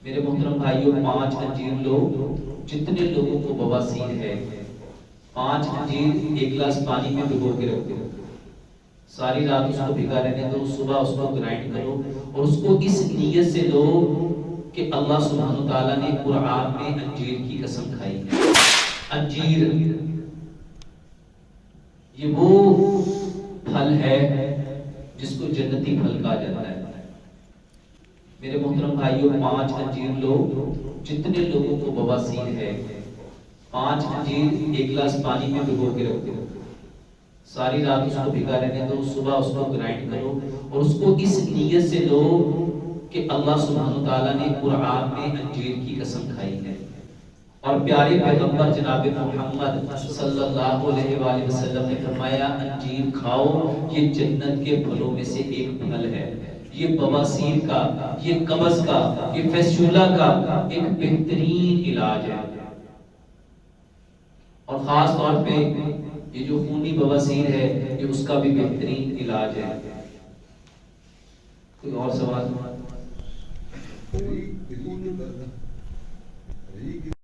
میرے محترم بھائیوں، 5 انجیر لو، جتنے لوگوں کو بواسیر ہے 5 انجیر ایک گلاس پانی میں بھگو کے رکھ دو، ساری رات اس کو بھگا رہنے دو، صبح اس کو گرائنڈ کرو اور اس کو اس نیت سے لو کہ اللہ سبحانہ تعالیٰ نے قرآن میں انجیر کی قسم کھائی ہے۔ انجیر یہ وہ پھل ہے جس کو جنتی پھل کہا جاتا ہے۔ میرے محترم بھائیوں، 5 انجیر لو، جتنے لوگوں کو بواسیر ہے 5 انجیر ایک گلاس پانی میں بھگو کے رکھ دو، ساری رات اس کو بھگا رہنے دو، صبح اس کو گرائنڈ کرو اور اس کو اس نیت سے لو کہ اللہ سبحانہ تعالیٰ نے قرآن میں انجیر کی قسم کھائی ہے۔ اور پیارے پیغمبر جناب محمد صلی اللہ علیہ وآلہ وسلم نے فرمایا انجیر کھاؤ، یہ جنت کے پھلوں میں سے ایک پھل ہے، یہ بواسیر کا، یہ قبض کا، یہ فیسچولا کا ایک بہترین علاج ہے۔ اور خاص طور پہ یہ جو خونی بواسیر ہے یہ اس کا بھی بہترین علاج ہے۔ کوئی اور سوال؟